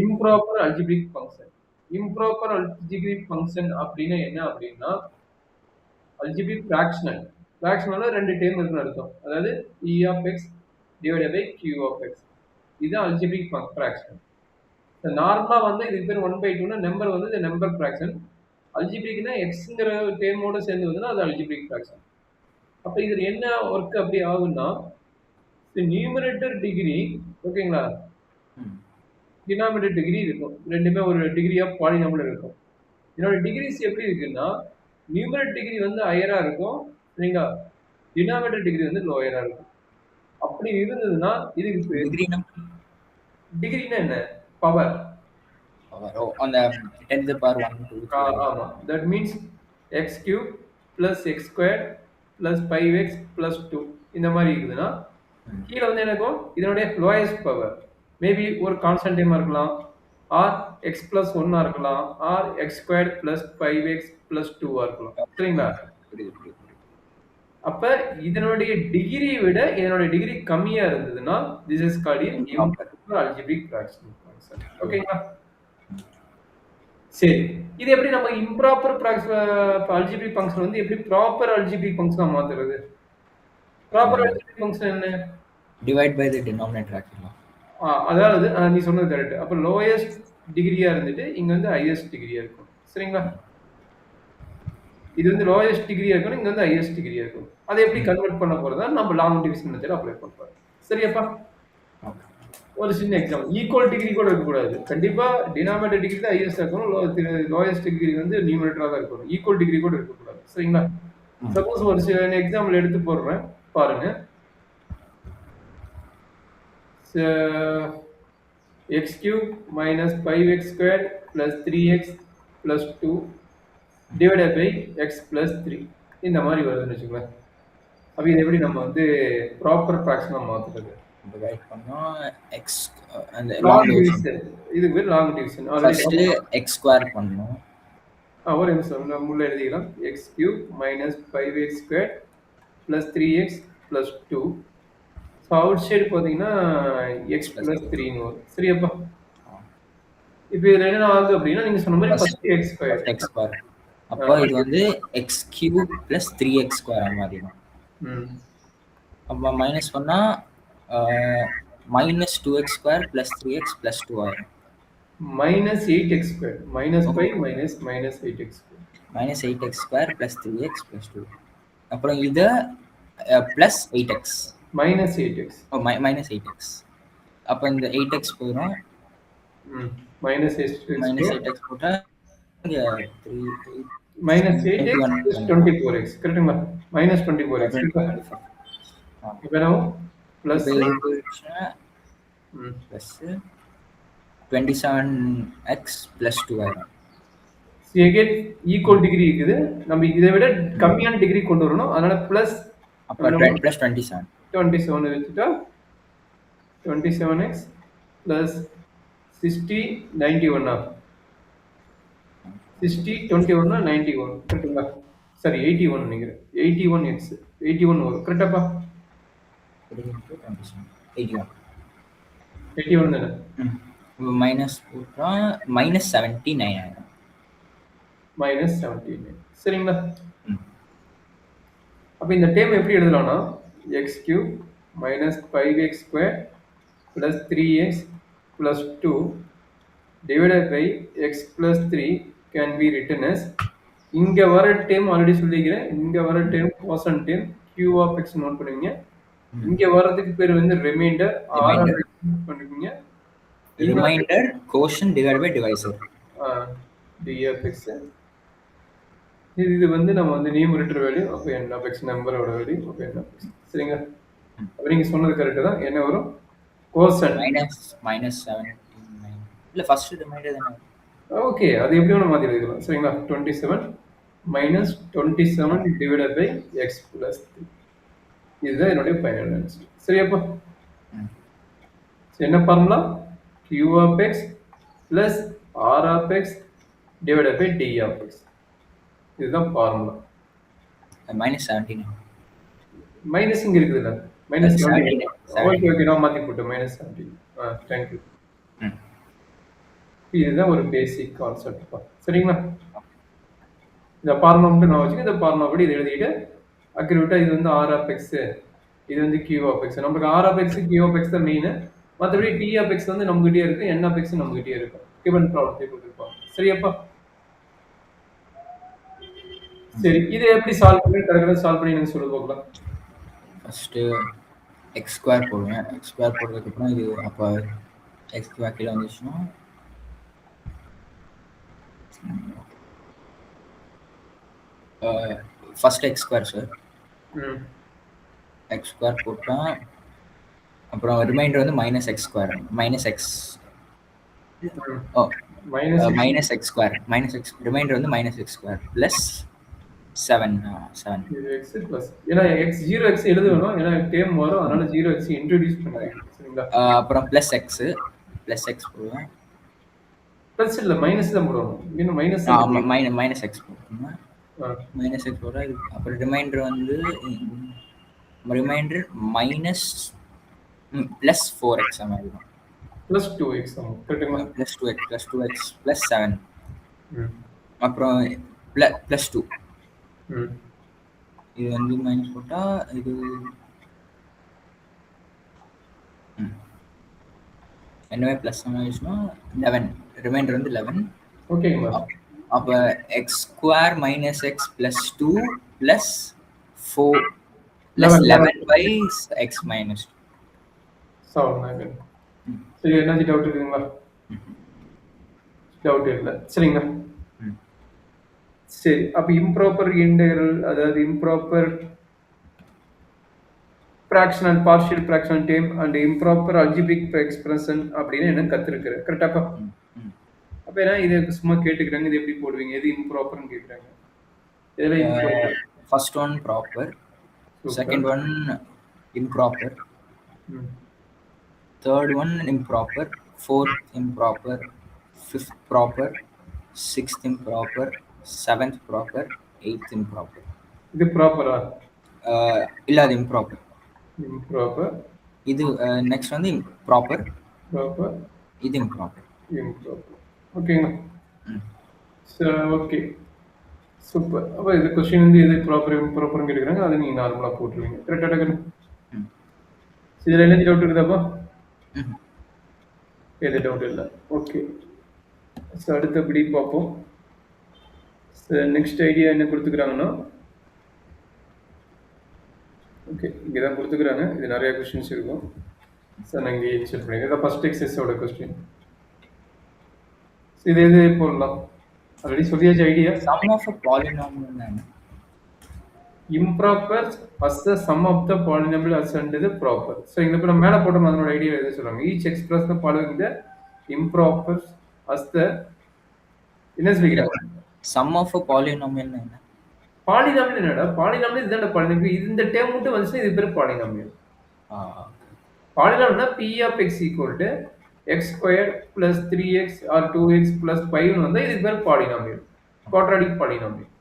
Improper algebraic function. Improper algebraic function அப்படின்னா என்ன அப்படின்னா, அல்ஜிப்ரிக் ஃபிராக்ஷனல். ஃபிராக்ஷனல்ல 2 டேர்ம் இருக்குன்னு அர்த்தம். அதாவது E of x divided by Q of x. இதுதான் அல்ஜிப்ரிக் ஃபிராக்ஷன். நார்மலா வந்து இதுக்கு பேர் 1/2ன்னா நம்பர் வந்து இந்த நம்பர் ஃபிராக்ஷன். அல்ஜிப்ரிக்னா எக்ஸ்ங்கிற டேர்மோட சேர்ந்து வந்துன்னா அது அல்ஜிப்ரிக் ஃபிராக்ஷன். அப்ப இதுல என்ன ஒர்க் அப்படி ஆகும்னா, நியூமரேட்டர் டிகிரி ஓகேங்களா? டினாமினேட்டர் டிகிரி இருக்கும். ரெண்டுமே ஒரு டிகிரி ஆஃப் பாலினாமியல் இருக்கும். இதோட டிகிரிஸ் எப்படி இருக்குன்னா, நியூமரேட்டர் டிகிரி வந்து ஹையரா இருக்கும். சரிங்களா? டினாமினேட்டர் டிகிரி வந்து லோயரா இருக்கும். அப்படி இருந்ததுன்னா இதுக்கு பேர் டிகிரினா என்ன? பவர். அந்த 10 to the power 1 2 3. ஆமா. That means x cube plus x squared plus 5x plus 2 இந்த மாதிரி இருக்குதுன்னா கீழே வந்து என்ன இருக்கும்? இதனுடைய லோயஸ்ட் பவர் மேபி ஒரு கான்ஸ்டன்ட் டேமா இருக்கலாம், ஆர் x plus 1 இருக்கலாம், R x squared plus 5x plus 2 இருக்கலாம். சரிங்களா? அப்ப இதனுடைய டிகிரி விட இதனுடைய டிகிரி கம்மியா இருந்ததுன்னா this is called improper algebraic fraction function. ஓகேங்களா? சரி, இது எப்படி நம்ம இம்ப்ராப்பர் அல்ஜிப்ரிக் ஃபங்க்ஷன் வந்து எப்படி ப்ராப்பர் அல்ஜிப்ரிக் ஃபங்க்ஷனா மாத்துறது? ப்ராப்பர் அல்ஜிப்ரிக் ஃபங்க்ஷன் என்ன? டிவைட் பை தி டினாமினேட்டர் ஆக்கிடலாம். அதாவது நீ சொன்னது கரெக்ட். அப்ப லோயஸ்ட் டிகிரியா இருந்துட்டு இங்க வந்து ஹையஸ்ட் டிகிரியா இருக்கும். சரிங்களா? இது வந்து லோயஸ்ட் டிகிரியா இருக்கும், இங்க வந்து ஹையஸ்ட் டிகிரியா இருக்கும். அதை எப்படி கன்வெர்ட் பண்ண போறதா நம்ம லாங் டிவிஷன் மெத்தட் அப்ளை பண்ண போறோம். சரியாப்பா? ஒரு சின்ன எக்ஸாம்பிள், ஈக்குவல் டிகிரி கூட இருக்கக்கூடாது. கண்டிப்பா டினாமினேட்டர் டிகிரி தான் ஹையஸ்ட் இருக்கணும், லோயஸ்ட் டிகிரி வந்து நியூமரேட்டரா தான் இருக்கணும். ஈக்குவல் டிகிரி கூட இருக்கக்கூடாது. சரிங்களா? சப்போஸ் ஒரு சில எக்ஸாம்பிள் எடுத்து போடுறேன் பாருங்க. x cube minus 5x squared plus 3x plus 2 divided by x plus 3 இந்த மாதிரி வருதுன்னு வச்சுக்கோங்களேன். அப்ப இது எப்படி நம்ம வந்து ப்ராப்பர் ஃபிராக்ஷனா மாத்துறது? டிவைட் பண்ணோம் x அந்த லாங் டிவிஷன். இது பேர் long division. First x square பண்ணனும். ஒரு நிமிஷம் நம்ம உள்ள எழுதிக்கலாம். x cube minus 5x squared plus 3x plus 2. So out side பார்த்தீங்கன்னா x plus 3 ன்னு வரும். சரியாப்பா? இப்போ இதுல என்ன ஆகுது அப்படின்னா நீங்க சொன்ன மாதிரி ஃபர்ஸ்ட் x ஸ்கொயர். அப்போ இது வந்து x cube plus 3x square மாறிடும். அப்போ மைனஸ் பண்ணா minus 2x square plus 3x plus 2 ஆயிடும். minus 8x square. minus 5 minus 8x square. minus 8x square plus 3x plus 2. அப்புறம் இது plus 8x. minus 8x. minus 8x. அப்போ இந்த 8x போயிடும். minus 8x போட்டா இங்க 3 minus 8x plus 24x. கரெக்ட்டுங்களா? minus 24x. இப்போ என்ன plus plus 27x plus 2 ஆயிடும். again ஈக்குவல் டிகிரி இருக்குது. நம்ம இதை விட கம்மியான டிகிரி கொண்டு வரணும். அதனால பிளஸ் அப்ப plus 27 வச்சுட்டா 27x plus 60 91 60 21 91 கரெக்ட்டுங்களா? சரி 81 நினைக்கிறேன். 81x 81 வரும். கரெக்டாப்பா? 81 தானே? மைனஸ் போட்டா minus 79 ஆயிடும். minus 79. சரிங்களா? அப்ப இந்த டேர்ம் எப்படி எழுதலாம்னா x cube minus 5x square plus 3x plus 2 divided by x plus 3 can be written as இங்க வர டேர்ம் ஆல்ரெடி சொல்லிக்கிறேன். இங்க வர term quotient term q of x note பண்ணுவீங்க. இங்க வரதுக்கு பேர் வந்து ரிமைண்டர் r பண்ணுவீங்க. Remainder quotient divided by divisor. d of x. இது வந்து நம்ம வந்து நியூமரேட்டர் வேல்யூ அப்ப n of x நம்பரோட வேல்யூ அப்ப n of x. சரிங்களா? அப்ப நீங்க சொன்னது கரெக்ட் தான். என்ன வரும்? Quotient minus 79. இல்ல ஃபர்ஸ்ட் ரிமைண்டர் தானே. ஓகே, அது எப்படி வேணா மாத்தி எழுதிக்கலாம். சரிங்களா? 27 minus 27 divided by x plus 3. இதுதான் என்னுடைய ஃபைனல் ஆன்சர். சரியாப்பா? என்ன formula? q of x plus r of x divided by d of x. இதுதான் ஃபார்முலா. -17. மைனஸ் இங்க இருக்குதுல்ல, -17. ஓகே நான் மாத்தி போட்டேன் -17. Thank you. இதுதான் ஒரு பேசிக் கான்செப்ட். சரிங்களா? இந்த ஃபார்முலா மட்டும் நான் வச்சுக்க, இந்த ஃபார்முலா படி இதை எழுதிட்டு அக்யூரேட்டா இது வந்து ஆர் ஆஃப் எக்ஸ், இது வந்து கியூ ஆஃப் எக்ஸ். நமக்கு r of x q of x தான் மெயின். மற்றபடி டி ஆஃப் எக்ஸ் வந்து நம்மகிட்டயே இருக்கு, என் ஆஃப் எக்ஸ் நம்மகிட்டயே இருக்கும். கிவன் ப்ராப்ளத்தை கொடுத்துருப்பாங்க. சரியாப்பா? சரி, இதை எப்படி சால்வ் பண்ணி கரெக்டாக சால்வ் பண்ணி எனக்கு சொல்ல போகலாம். ஃபர்ஸ்ட் எக்ஸ் ஸ்கொயர் போடுவேன். எக்ஸ் ஸ்கொயர் போடுறதுக்கப்புறம் இது அப்போ எக்ஸ் ஸ்கொயர் கீழே வந்துச்சுன்னா first x square sir. X square போட்டால் அப்புறம் ரிமைண்டர் வந்து minus x square minus x minus x square minus x remainder வந்து minus x square plus 7 x plus ஏன்னா x 0x எழுதணும், ஏன்னா டேர்ம் வரும், அதனால 0x இன்ட்ரோடியூஸ் பண்ணுங்க. சரிங்களா? அப்புறம் ப்ளஸ் எக்ஸ் போடுவேன். ப்ளஸ் இல்ல மைனஸ் தான் போடணும். இன்னும் மைனஸ் மைனஸ் எக்ஸ் போடுவேன். மைனஸ் எக்ஸ் போட அப்புறம் ரிமைண்டர் வந்து ரிமைண்டர் மைனஸ் ப்ளஸ் 4x ஆகும். ப்ளஸ் 2x ஆகும். கரெக்ட்டுங்களா? ப்ளஸ் 2x ப்ளஸ் 7 அப்புறம் ப்ளஸ் 2 இது வந்து மைனஸ் போட்டா இது என்னவே ப்ளஸ் ஆயிடுச்சுன்னா 11 ரிமைண்டர் வந்து 11. ஓகேங்களா? அப்போ x square minus x plus 2 plus 4 plus 11 by x minus 7. சரி, என்ன டவுட் இருக்குங்களா? டவுட் இல்லை. சரிங்களா? சரி, அப்போ இம்ப்ராப்பர் இன்டெக்ரல், அதாவது improper fractional partial fractional term and improper algebraic expression அப்படின்னு என்ன கற்றுருக்குறேன். கரெக்டாப்பா? அப்போ ஏன்னா இது சும்மா கேட்டுக்கிறாங்க, இது எப்படி போடுவீங்க, எது இம்ப்ராப்பர்னு கேட்குறாங்க. இதில் first one proper, second one improper, third one improper, fourth improper, fifth proper, sixth improper, seventh proper, eighth improper. இது ப்ராப்பரா? இல்லை, அது இம்ப்ராப்பர். இது நெக்ஸ்ட் வந்து ப்ராப்பர், இது இம்ப்ராப்பர். ஓகேங்களா? சரி, ஓகே, சூப்பர். அப்போ இது கொஸ்டின் வந்து எது ப்ராப்பர் இம்ப்ராப்பர்னு கேட்குறாங்க, அதை நீங்கள் நார்மலாக போட்டுருவீங்க. கரெக்டாக? இதில் என்ன டவுட் இருக்குதாப்பா? எது டவுட் இல்லை. ஓகே, ஸோ அடுத்தபடி பார்ப்போம். நெக்ஸ்ட் ஐடியா என்ன கொடுத்துக்கிறாங்கன்னா, ஓகே, இங்கே தான் கொடுத்துக்கிறாங்க. இது நிறைய கொஸ்டின்ஸ் இருக்கும். சார் நான் இங்கே செக் பண்ணிக்கிறேன். இதான் ஃபர்ஸ்ட் எக்ஸஸோட கொஸ்டின். இது எது போடலாம்? ஆல்ரெடி சொல்லியாச்சு idea. Sum of a polynomial improper as the sum of the polynomial as and the proper. So இங்கே இப்போ நம்ம மேலே போட்டோம், அதனோட ஐடியா எது சொல்லுவாங்க? Each express the following the improper as the என்ன சொல்லிக்கிறாங்க? சம் ஆஃப் a polynomial என்ன? பாலினாமியல் என்னடா? பாலினாமியல் இதுதான் பாலினாமியல். இந்த டேர்ம் மட்டும் வந்துச்சுன்னா இது பேர் polynomial. பாலினாமியல்னா p of x equal to x squared plus 3x or 2x plus 5 வந்தா இதுக்கு பேர் பாலினாமியல், குவாட்ராடிக் பாலினாமியல்.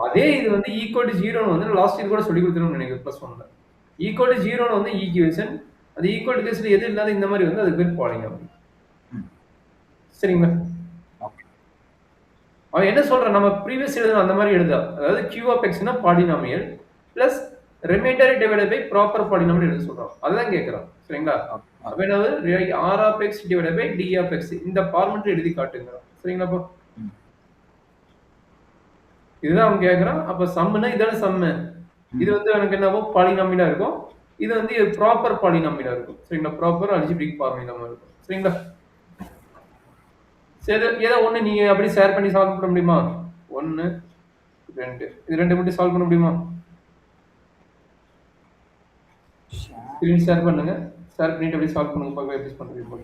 அதே இது வந்து ஈக்குவல் டு 0 வந்து லாஸ்ட் இயர் கூட சொல்லி கொடுத்துருன்னு நினைக்கிறேன் ப்ளஸ் 1ல. ஈக்குவல் டு 0 வந்து ஈக்குவேஷன், அது ஈக்குவல் டு கேஸ்ல எது இல்லாத இந்த மாதிரி வந்து அதுக்கு பேர் பாலினாமியல். சரிங்களா? அவன் என்ன சொல்றான், நம்ம ப்ரீவியஸ் எழுதுன அந்த மாதிரி எழுதா, அதாவது q of x னா polynomial plus remainder divided by proper polynomial எழுத சொல்றான். அதான் கேக்குறான். சரிங்களா? அப்ப என்னது r of x divided by d of x இந்த ஃபார்மட்ல எழுதி காட்டுங்க. சரிங்களாப்பா? இதுதான் அவன் கேக்குறான். அப்ப சம்னா இதான சம். இது வந்து எனக்கு என்னவோ பாலினாமியலா இருக்கும், இது வந்து ப்ராப்பர் பாலினாமியலா இருக்கும். சரிங்களா? ப்ராப்பர் அல்ஜிபிரிக் பாலினாமியலா இருக்கும். சரிங்களா? சரி, ஏதோ ஒன்று நீங்கள் அப்படி ஷேர் பண்ணி சால்வ் பண்ண முடியுமா? 1 2 இது 2 மட்டும் சால்வ் பண்ண முடியுமா? ஸ்க்ரீன் ஷேர் பண்ணுங்க. ஷேர் பண்ணிட்டு அப்படியே சால்வ் பண்ணுங்க, பார்க்க எப்படி பண்ணுறீங்க.